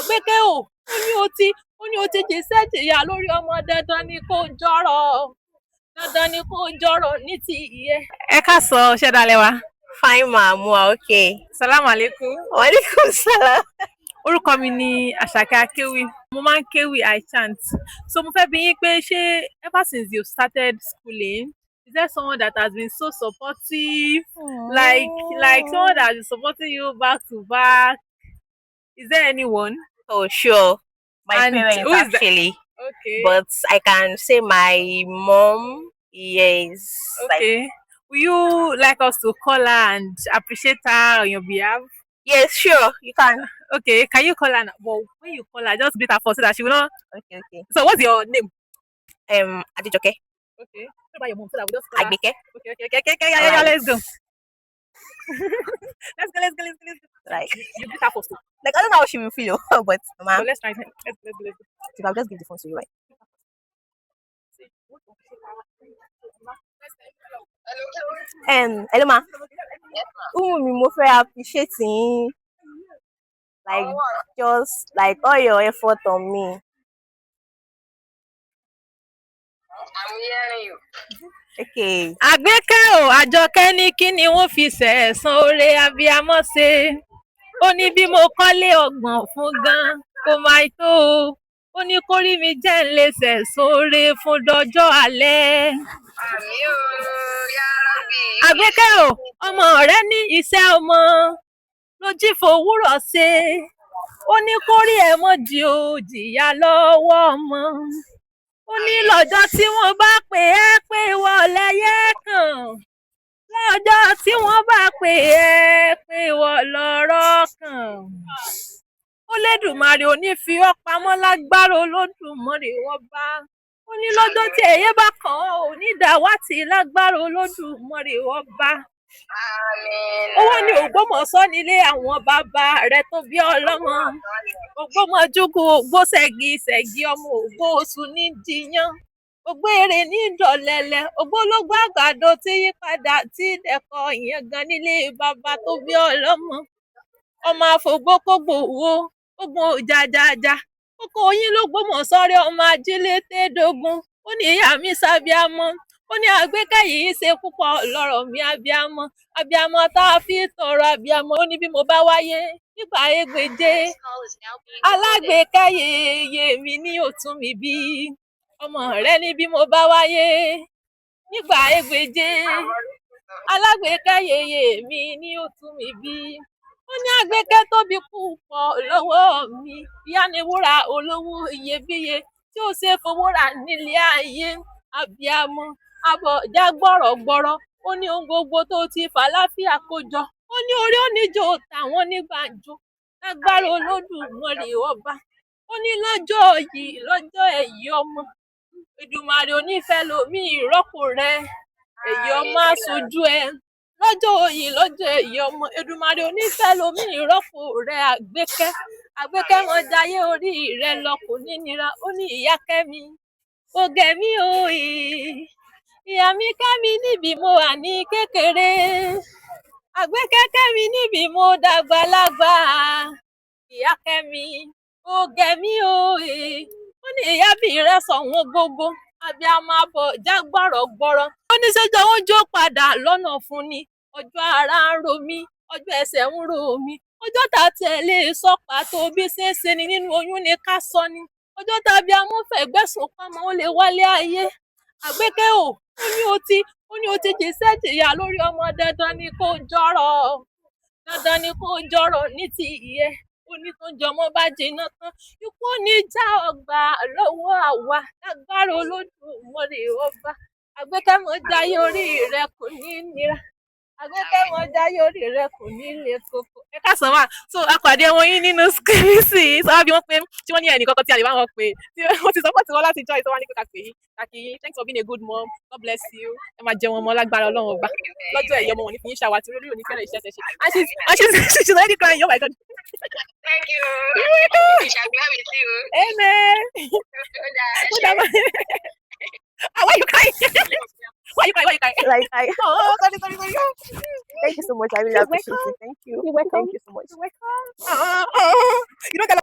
Àgbékẹ́ ó ní o ti jìṣẹ́ jìyà lórí ọmọ dandan ni kó jọ̀rọ̀ dandan ni kó jọ̀rọ̀ ní ti ìyẹ́. Ẹ káàsán, ṣé dáa lẹ wà? Fine ma, mo wà okay. Salaam alaikum. Wa alaikum salam. Orúkọ mi ni Àṣàkẹ́ Akéwì. Mo máa ń kéwì, I chant. So mo fẹ́ bi yín pé ṣé ever since you started schooling, is there someone that has been so supportive? Like someone that is supporting you back to back? Is there anyone? Oh, sure. My And parents who is that? actually. Okay. But I can say my mom, yes. Okay. Will you like us to call her and appreciate her on your behalf? Yes, sure. You can. Okay, can you call her now? Well, when you call her, just beat her first so that she will not. Okay. So, what's your name? Adijoke. Okay. What about your mom? So that we just call her. Agbeke. Okay. Yeah, let's go. Let's go. Like, You beat her first. I don't know how she will feel, but So ma'am, let's try it. Let's go. if I'll just give the phone to you, right? Hello ma. Mi mo fẹ́ appreciate yín, like just like all your effort on me. I'm hearing you. Okay. Àgbékẹ́ o, Àjọkẹ́ ní kí ni wọ́n fi ṣẹ̀san oore abiyamọ ṣe. Ó ní bí mo kọ́lé ọgbọ̀n fún gan kó máa tó o. Ó ní kórí mi jẹ́ ń lè ṣẹ̀san oore fún dọjọ́ alẹ́. Àmì o, yá rábì. Àgbékẹ́ o, ọmọ rẹ ní iṣẹ́ ọmọ ló jí fòwúrọ̀ ṣe. Ó ní kórí ẹ̀ mọ́ di o jìyà lọ́wọ́ ọmọ. Ó ní lọ́jọ́ tí wọ́n bá pè é pé wọ́n lẹ́yẹ kàn. Lọ́jọ́ tí wọ́n bá pè é pé wọ́n lọ́rọ̀ kàn. Olódùmarè ò ní fi ọ́ pamọ́ lágbára Olódùmarè ọba. Ó ní lọ́jọ́ tí èyí bá kàn ọ́ ò ní dàwátì lágbára Olódùmarè ọba. Àmín. Ó wá ní Ògbómọ̀ṣọ́ nílé àwọn bàbá rẹ̀ tó bí ọlọ́mọ. Ògbómọ̀júgùn ògbóṣẹ́gi ọmọ ògbóoṣù ní jiyàn. Ògbérè ní ìdọ̀lẹ́lẹ̀ ògbólógbò àgbàdo tí yí padà tí dẹ̀kọ̀ ìyẹn gan nílé bàbá tó bí ọlọ́mọ. Ọmọ àfògbókògbò wo ogun òjàjàjà. Kókó yín l'Ógbómọ̀ṣọ́ rẹ̀ ọmọ ajílété dógún. Ó ní ìyá mi sábíámọ́. Ó ní Àgbékẹ́ yìí ṣe púpọ̀ lọ́rọ̀ mi abíámọ́. Abíámọ́ tá a fi tọrọ abíámọ́. Ó ní bí mo bá wáyé nígbà ẹgbẹ̀je. Alágbékẹ́ yèyé mi ní òtún mi bí. Ọmọ rẹ ní bí mo bá wáyé nígbà ẹgbẹ̀je. Alágbékẹ́ yèyé mi ní òtún mi bí. Ó ní Àgbékẹ́ tóbi púpọ̀ lọ́wọ́ mi. Ìyá ni wúrà olówó iyebíye tí ó ṣe fowó rà nílé ayé. Abíámọ́ abọ̀já gbọ̀rọ̀gbọ̀rọ̀. Ó ní ohun gbogbo tó ti fàlàáfíà kó jọ. Ó ní orí oníjó tàwọn nígbàjọ lágbára Olódùmarè ọba. Ó ní lọ́jọ́ èyí ọmọ. Èdùmàrè ò ní fẹ́ lòmí ìrọ́pò rẹ. Èyí ọmọ aṣojú ẹ. Lọ́jọ́ èyí ọmọ. Èdùmàrè ò ní fẹ́ lòmí ìrọ́pò rẹ Àgbékẹ́. Àgbékẹ́ wọn jayé orí rẹ lọ kò ní nira. Ó ní ìyá Kẹ́mi. Ó gẹ̀mí o ìyá mi kẹ́mi níbi mo wà ní kékeré. Àgbékẹ́ kẹ́mi níbi mo dàgbà lágbà. Ìyá Kẹ́mi ó gẹ̀mí o ó ní ìyá bí rẹ sọ̀wọ́n gógó. Abíámọ́ abọ̀já gbọ̀rọ̀gbọ̀rọ̀. Ó ní ṣéjọ́ wọn jó padà lọ́nà fún ni. Ọjọ́ ara ń ro mí, ọjọ́ ẹsẹ̀ ń ro mí. Ọjọ́ tá tẹ̀lé sọ́pà tó bí ṣeéṣe ni nínú oyún ni ká sọ ni. Ọjọ́ tàbí amúfẹ̀gbẹ́sùn pamọ́ ó lè wálé ayé. Àgbékẹ́ ó ní o ti jìṣẹ́ jìyà lórí ọmọ dandan ni kó jọ̀rọ̀ ní ti ìyẹ́. Ó ní tó jọmọ bá jiná tán ikú ò ní já ọgbà lọ́wọ́ àwa lágbára Olódùmarè ọba. Àgbékẹ́ mọ jayé orí rẹ kò ní nira. Àgbékẹ́ mọ jayé orí rẹ kò ní le koko. Ẹ káàsán wà. So apàdé wọn yín nínú skirisi. Sọ wá bí wọ́n pé tí wọ́n ní ẹnì kankan tí a lè bá wọn pè. Tí wọ́n ti sọ́pọ̀ tí wọ́n láti jọ́ ìtọ́wá ní kíkà pé kàkì thanks for being a good mom. God bless you. Ẹ máa jẹun ọmọ lágbára Ọlọ́run ọba. Lọ́jọ́ ẹ̀yọ́ ọmọ wọn ní fi yín ṣàwátì lórí òní fẹ́ràn iṣẹ́ tẹ̀ ṣe. And she's already crying. Oh my God. Thank you. You're welcome. We shall be with you. Amen. Why you crying? Why you crying? Like Oh, sorry. thank you so much. I really appreciate it. Thank you. You're welcome. Thank you so much. You're welcome. You don't get